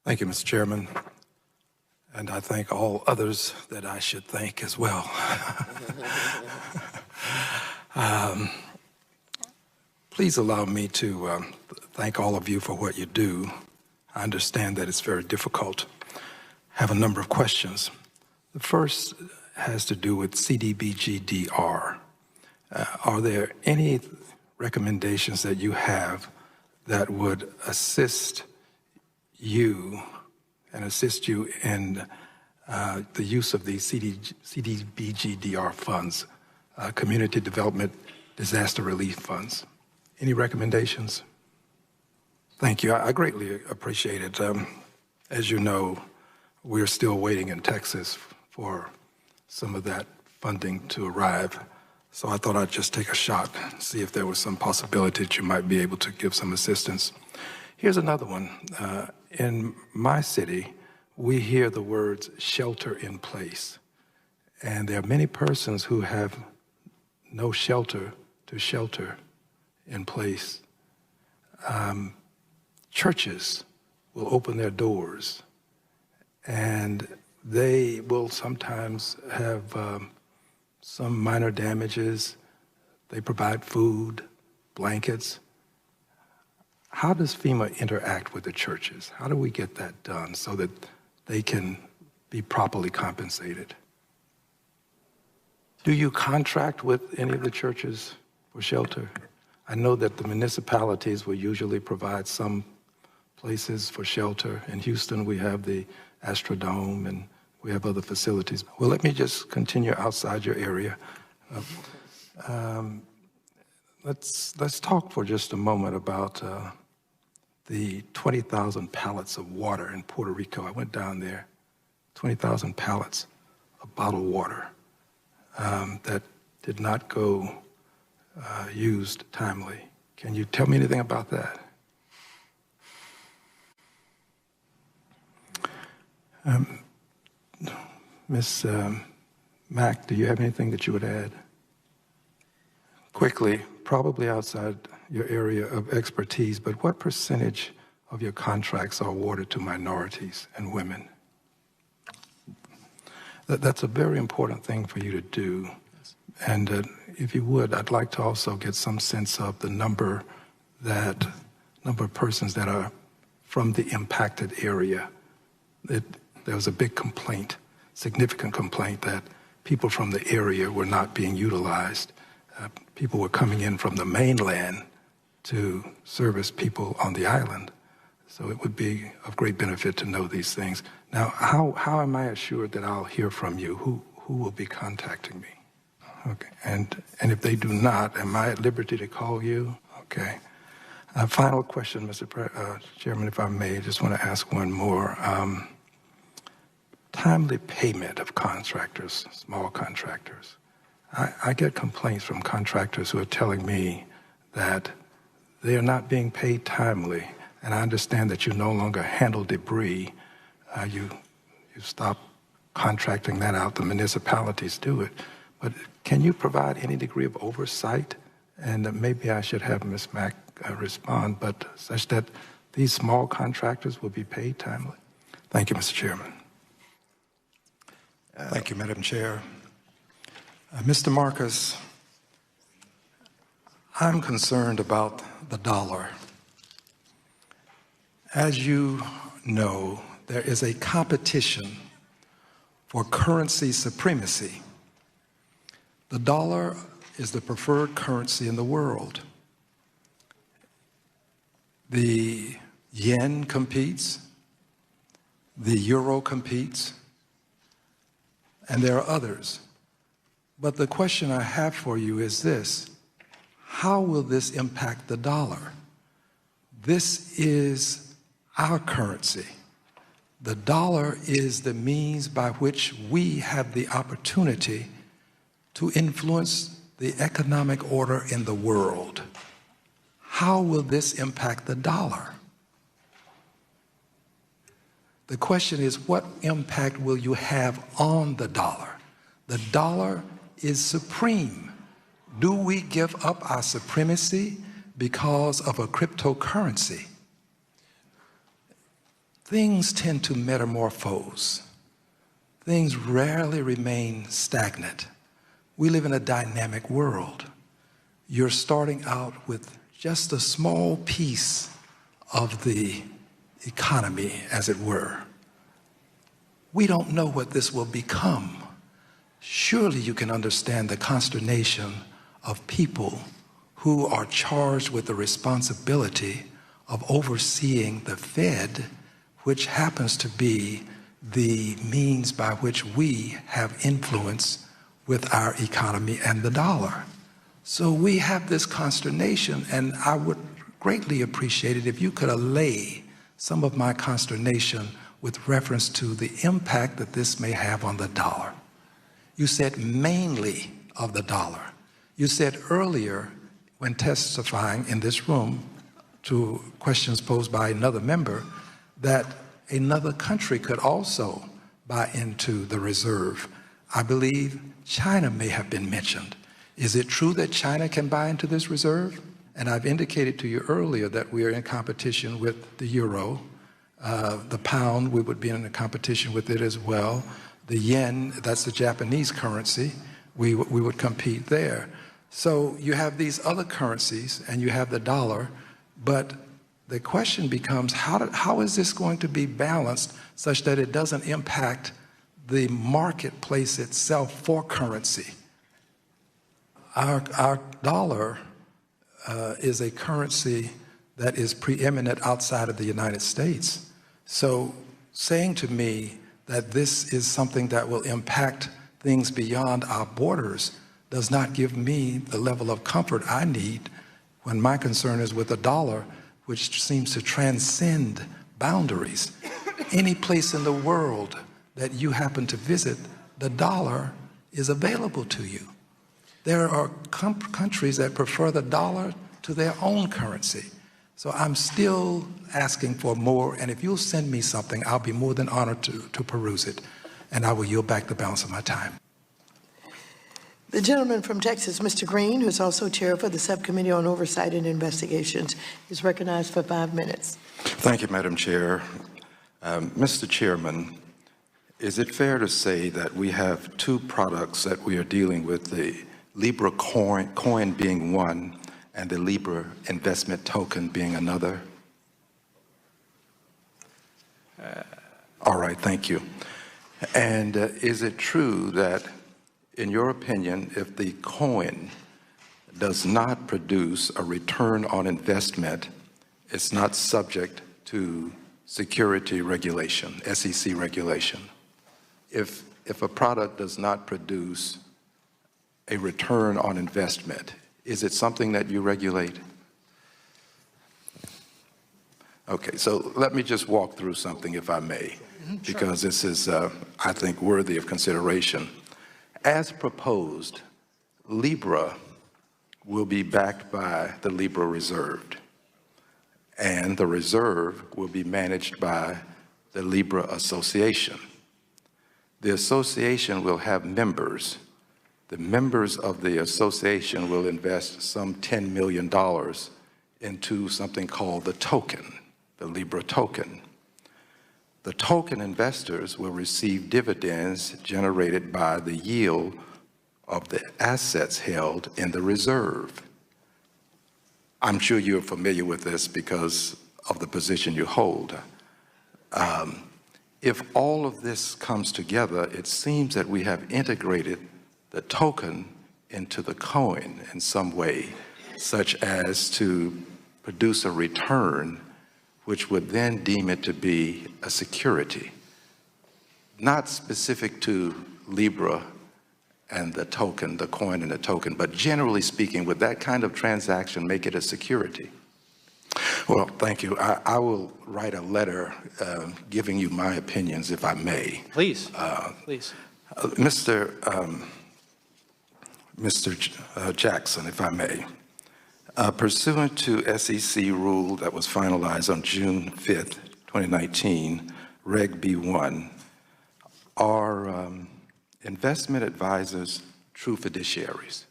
Thank you, Mr. Chairman. And I thank all others that I should thank as well. Please allow me to thank all of you for what you do. I understand that it's very difficult. I have a number of questions. The first has to do with CDBG-DR. Are there any recommendations that you have that would assist you and assist you in the use of these CDBG-DR funds, Community Development Disaster Relief Funds? Any recommendations? Thank you. I greatly appreciate it. As you know, we're still waiting in Texas for some of that funding to arrive. So I thought I'd just take a shot and see if there was some possibility that you might be able to give some assistance. Here's another one. In my city, we hear the words shelter in place. And there are many persons who have no shelter to shelter in place. Churches will open their doors and they will sometimes have some minor damages. They provide food, blankets. How does FEMA interact with the churches? How do we get that done so that they can be properly compensated? Do you contract with any of the churches for shelter? I know that the municipalities will usually provide some places for shelter. In Houston, we have the Astrodome and we have other facilities. Well, let me just continue outside your area. Let's talk for just a moment about the 20,000 pallets of water in Puerto Rico. I went down there, 20,000 pallets of bottled water that did not go used timely. Can you tell me anything about that? Ms. Mack, do you have anything that you would add? Quickly, probably outside your area of expertise, but what percentage of your contracts are awarded to minorities and women? That's a very important thing for you to do. And if you would, I'd like to also get some sense of the number of persons that are from the impacted area. There was a big complaint, significant complaint, that people from the area were not being utilized. People were coming in from the mainland to service people on the island. So it would be of great benefit to know these things. Now, how am I assured that I'll hear from you? Who will be contacting me? Okay, and if they do not, am I at liberty to call you? Okay. Final question, Mr. Chairman, if I may, I just want to ask one more. Timely payment of contractors, small contractors. I get complaints from contractors who are telling me that they are not being paid timely, and I understand that you no longer handle debris. You stop contracting that out. The municipalities do it. But can you provide any degree of oversight? And maybe I should have Ms. Mack respond, but such that these small contractors will be paid timely. Thank you, Mr. Chairman. Thank you, Madam Chair. Mr. Marcus, I'm concerned about the dollar. As you know, there is a competition for currency supremacy. The dollar is the preferred currency in the world. The yen competes, the euro competes, and there are others. But the question I have for you is this: how will this impact the dollar? This is our currency. The dollar is the means by which we have the opportunity to influence the economic order in the world. How will this impact the dollar? The question is, what impact will you have on the dollar? The dollar is supreme. Do we give up our supremacy because of a cryptocurrency? things tend to metamorphose. Things rarely remain stagnant. We live in a dynamic world. You're starting out with just a small piece of the economy, as it were. We don't know what this will become. Surely you can understand the consternation of people who are charged with the responsibility of overseeing the Fed, which happens to be the means by which we have influence with our economy and the dollar. So we have this consternation, and I would greatly appreciate it if you could allay some of my consternation with reference to the impact that this may have on the dollar. You said mainly of the dollar. You said earlier when testifying in this room to questions posed by another member that another country could also buy into the reserve. I believe China may have been mentioned. Is it true that China can buy into this reserve? And I've indicated to you earlier that we are in competition with the euro. The pound, we would be in a competition with it as well. The yen, that's the Japanese currency, we would compete there. So you have these other currencies and you have the dollar, but the question becomes how is this going to be balanced such that it doesn't impact the marketplace itself for currency? Our dollar is a currency that is preeminent outside of the United States. So saying to me that this is something that will impact things beyond our borders does not give me the level of comfort I need when my concern is with a dollar, which seems to transcend boundaries. Any place in the world that you happen to visit, the dollar is available to you. There are countries that prefer the dollar to their own currency. So I'm still asking for more, and if you'll send me something, I'll be more than honored to peruse it, and I will yield back the balance of my time. The gentleman from Texas, Mr. Green, who's also chair for the Subcommittee on Oversight and Investigations, is recognized for 5 minutes. Thank you, Madam Chair. Mr. Chairman, is it fair to say that we have two products that we are dealing with, the Libra coin being one, and the Libra investment token being another? All right, thank you. And is it true that, in your opinion, if the coin does not produce a return on investment, it's not subject to security regulation, SEC regulation? If a product does not produce a return on investment, is it something that you regulate? Okay, so let me just walk through something, if I may, because this is, I think, worthy of consideration. As proposed, Libra will be backed by the Libra Reserve, and the reserve will be managed by the Libra Association. The association will have members. The members of the association will invest some $10 million into something called the token, the Libra token. The token investors will receive dividends generated by the yield of the assets held in the reserve. I'm sure you're familiar with this because of the position you hold. If all of this comes together, it seems that we have integrated the token into the coin in some way, such as to produce a return which would then deem it to be a security, not specific to Libra and the token, the coin and the token, but generally speaking, would that kind of transaction make it a security? Well, thank you. I will write a letter giving you my opinions, if I may. Please, please. Mr. Jackson, if I may. Pursuant to SEC rule that was finalized on June 5th, 2019, Reg B1, are investment advisors true fiduciaries?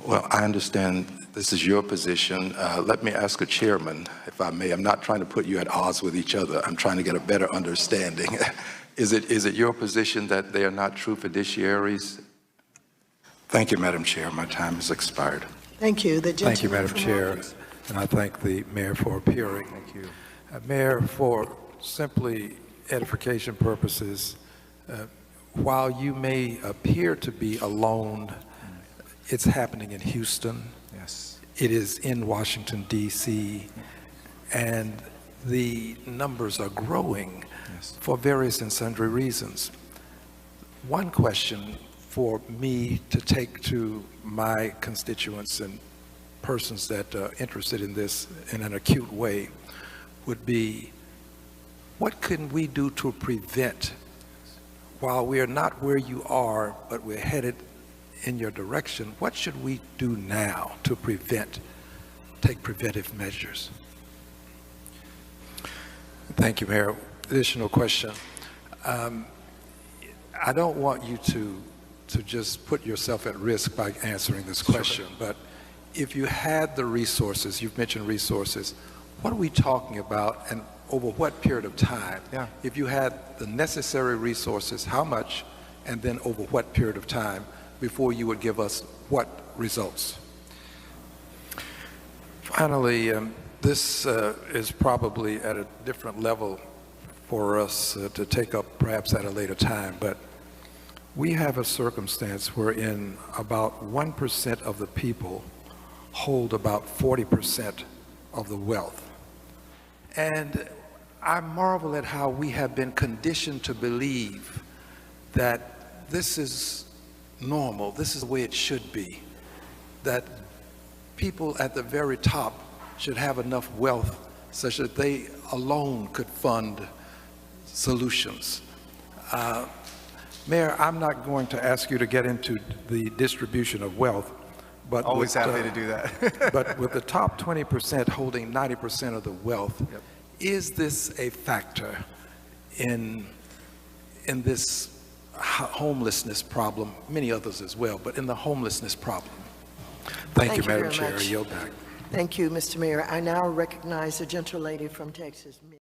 Well, I understand this is your position. Let me ask a chairman, if I may. I'm not trying to put you at odds with each other. I'm trying to get a better understanding. Is it your position that they are not true fiduciaries? Thank you, Madam Chair. My time has expired. Thank you. The Thank you, gentleman Madam from Chair, Lawrence. and I thank the mayor for appearing. Thank you. Mayor, for simply edification purposes, while you may appear to be alone, it's happening in Houston. Yes. It is in Washington, D.C., and the numbers are growing for various and sundry reasons. One question for me to take to my constituents and persons that are interested in this in an acute way would be, what can we do to prevent, while we are not where you are, but we're headed in your direction, what should we do now to take preventive measures? Thank you, Mayor. Additional question. I don't want you to just put yourself at risk by answering this question, but if you had the resources, you've mentioned resources, what are we talking about and over what period of time? Yeah. If you had the necessary resources, how much, and then over what period of time before you would give us what results? Finally, this is probably at a different level for us to take up perhaps at a later time, but we have a circumstance wherein about 1% of the people hold about 40% of the wealth. And I marvel at how we have been conditioned to believe that this is normal, this is the way it should be, that people at the very top should have enough wealth such that they alone could fund solutions. Mayor, I'm not going to ask you to get into the distribution of wealth, but Always happy to do that. but with the top 20% holding 90% of the wealth, is this a factor in this homelessness problem, many others as well, but in the homelessness problem? Thank you, Madam very Chair. I much. yield back. Thank you, Mr. Mayor. I now recognize the gentlelady from Texas.